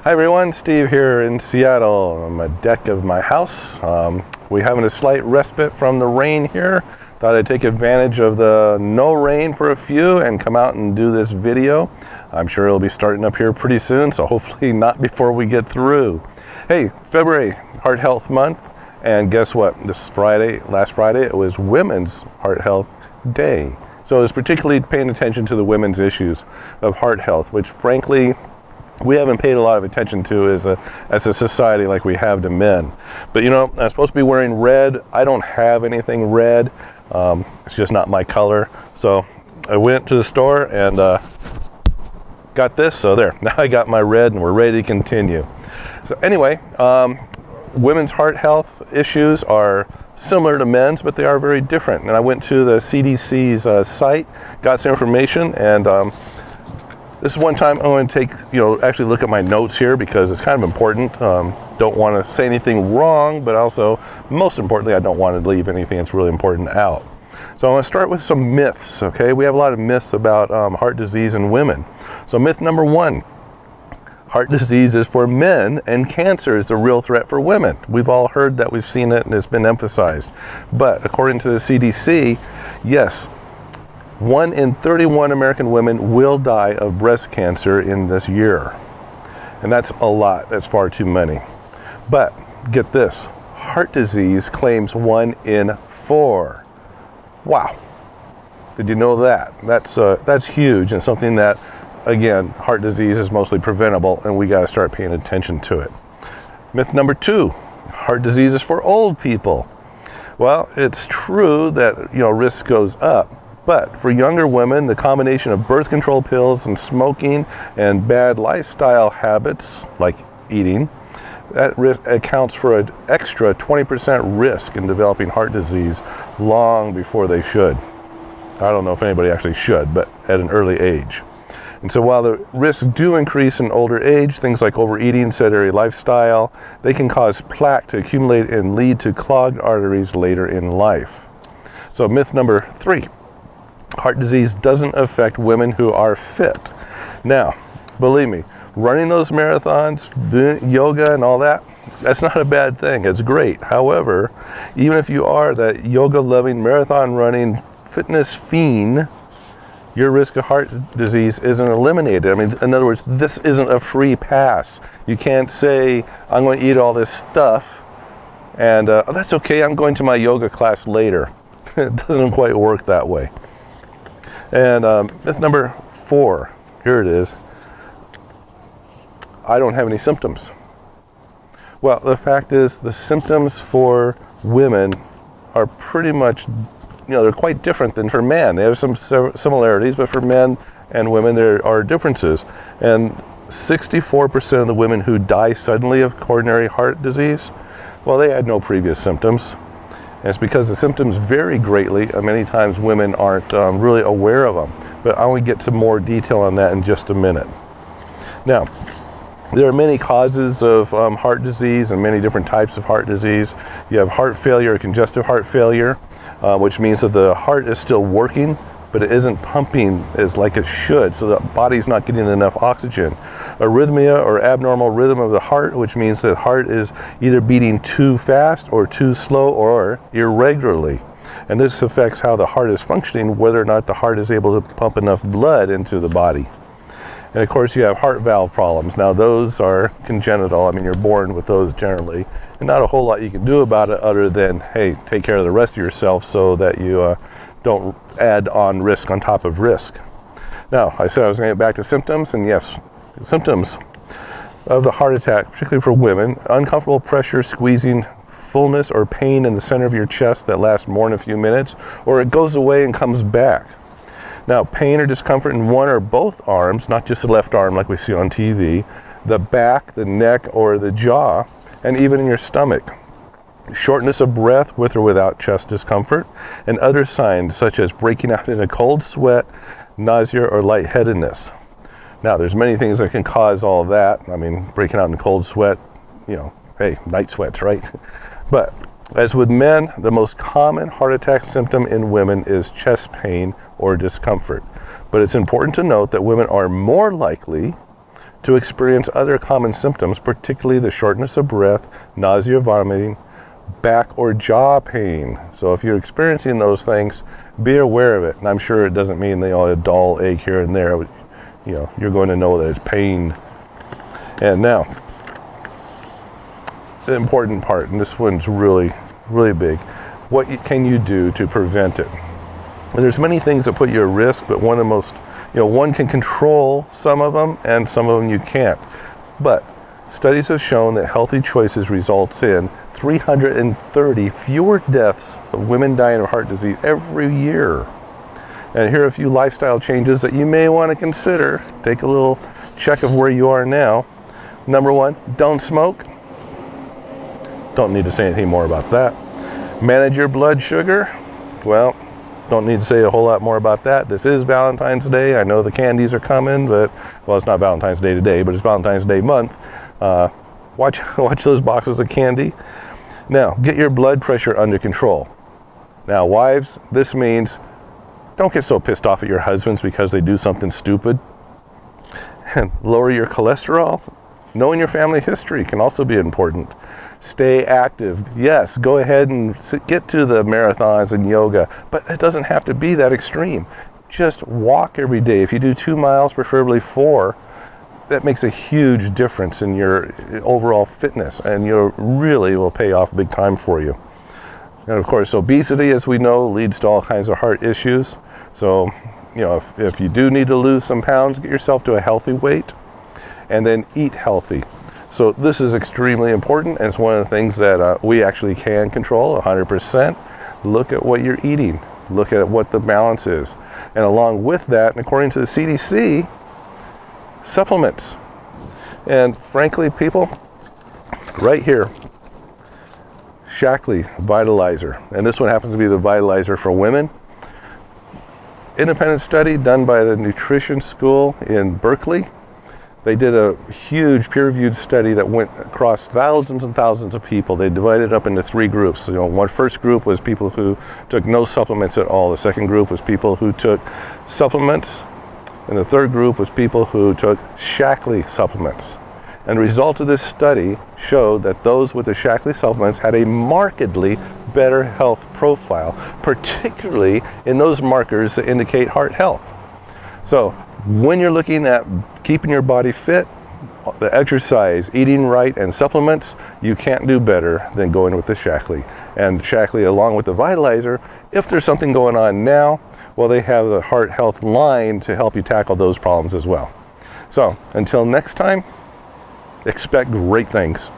Hi everyone, Steve here in Seattle on the deck of my house. We're having a slight respite from the rain here. Thought I'd take advantage of the no rain for a few and come out and do this video. I'm sure it'll be starting up here pretty soon, so hopefully not before we get through. Hey, February, Heart Health Month, and guess what? Last Friday, it was Women's Heart Health Day. So I was particularly paying attention to the women's issues of heart health, which frankly, we haven't paid a lot of attention to as a society like we have to men. But you know, I'm supposed to be wearing red. I don't have anything red. It's just not my color. So I went to the store and got this. So there, now I got my red and we're ready to continue. So anyway, women's heart health issues are similar to men's, but they are very different. And I went to the CDC's site, got some information, and this is one time I'm going to actually look at my notes here because it's kind of important. Don't want to say anything wrong, but also, most importantly, I don't want to leave anything that's really important out. So I'm going to start with some myths, okay? We have a lot of myths about heart disease in women. So myth number one, heart disease is for men and cancer is a real threat for women. We've all heard that, we've seen it, and it's been emphasized. But according to the CDC, yes, 1 in 31 American women will die of breast cancer in this year. And that's a lot. That's far too many. But get this, heart disease claims 1 in 4. Wow. Did you know that? That's huge, and something that, again, heart disease is mostly preventable, and we got to start paying attention to it. Myth number 2, heart disease is for old people. Well, it's true that, risk goes up. But for younger women, the combination of birth control pills and smoking and bad lifestyle habits, like eating, that risk accounts for an extra 20% risk in developing heart disease long before they should. I don't know if anybody actually should, but at an early age. And so while the risks do increase in older age, things like overeating, sedentary lifestyle, they can cause plaque to accumulate and lead to clogged arteries later in life. So myth number 3. Heart disease doesn't affect women who are fit. Now, believe me, running those marathons, doing yoga and all that, that's not a bad thing. It's great. However, even if you are that yoga-loving, marathon-running fitness fiend, your risk of heart disease isn't eliminated. I mean, in other words, this isn't a free pass. You can't say, I'm going to eat all this stuff, and that's okay, I'm going to my yoga class later. It doesn't quite work that way. And that's number 4. Here it is. I don't have any symptoms. Well, the fact is the symptoms for women are pretty much, they're quite different than for men. They have some similarities, but for men and women there are differences. And 64% of the women who die suddenly of coronary heart disease, well, they had no previous symptoms. And it's because the symptoms vary greatly. Many times women aren't really aware of them. But I will get to more detail on that in just a minute. Now, there are many causes of heart disease and many different types of heart disease. You have heart failure or congestive heart failure, which means that the heart is still working, but it isn't pumping as like it should, so the body's not getting enough oxygen. Arrhythmia or abnormal rhythm of the heart, which means that the heart is either beating too fast or too slow or irregularly. And this affects how the heart is functioning, whether or not the heart is able to pump enough blood into the body. And of course you have heart valve problems. Now those are congenital. You're born with those generally, and not a whole lot you can do about it other than, hey, take care of the rest of yourself so that you don't add on risk on top of risk. Now, I said I was going to get back to symptoms, and yes, symptoms of the heart attack, particularly for women: uncomfortable pressure, squeezing, fullness or pain in the center of your chest that lasts more than a few minutes, or it goes away and comes back. Now, pain or discomfort in one or both arms, not just the left arm like we see on TV, the back, the neck, or the jaw, and even in your stomach. Shortness of breath with or without chest discomfort, and other signs such as breaking out in a cold sweat, nausea, or lightheadedness. Now, there's many things that can cause all of that. Breaking out in cold sweat, hey, night sweats, right? But as with men, the most common heart attack symptom in women is chest pain or discomfort. But it's important to note that women are more likely to experience other common symptoms, particularly the shortness of breath, nausea, vomiting, back or jaw pain. So if you're experiencing those things, be aware of it. And I'm sure it doesn't mean a dull ache here and there. You're going to know that it's pain. And now, the important part, and this one's really, really big. What can you do to prevent it? And there's many things that put you at risk, but one of the most, one can control some of them and some of them you can't. But studies have shown that healthy choices results in 330 fewer deaths of women dying of heart disease every year. And here are a few lifestyle changes that you may want to consider. Take a little check of where you are now. Number 1, don't smoke. Don't need to say anything more about that. Manage your blood sugar. Well, don't need to say a whole lot more about that. This is Valentine's Day. I know the candies are coming, but, well, it's not Valentine's Day today, but it's Valentine's Day month. Watch those boxes of candy. Now, get your blood pressure under control. Now, wives, this means don't get so pissed off at your husbands because they do something stupid. And lower your cholesterol. Knowing your family history can also be important. Stay active. Yes, go ahead and get to the marathons and yoga, but it doesn't have to be that extreme. Just walk every day. If you do 2 miles, preferably 4, that makes a huge difference in your overall fitness, and you really will pay off big time for you. And of course, obesity, as we know, leads to all kinds of heart issues. So, if you do need to lose some pounds, get yourself to a healthy weight, and then eat healthy. So this is extremely important, and it's one of the things that we actually can control 100%. Look at what you're eating. Look at what the balance is. And along with that, and according to the CDC, supplements. And frankly, people, right here, Shaklee Vitalizer. And this one happens to be the Vitalizer for women. Independent study done by the Nutrition School in Berkeley. They did a huge peer-reviewed study that went across thousands and thousands of people. They divided up into 3 groups. One first group was people who took no supplements at all. The second group was people who took supplements. And the third group was people who took Shaklee supplements. And the result of this study showed that those with the Shaklee supplements had a markedly better health profile, particularly in those markers that indicate heart health. So when you're looking at keeping your body fit, the exercise, eating right, and supplements, you can't do better than going with the Shaklee. And Shaklee, along with the Vitalizer, if there's something going on now, well, they have the heart health line to help you tackle those problems as well. So until next time, expect great things.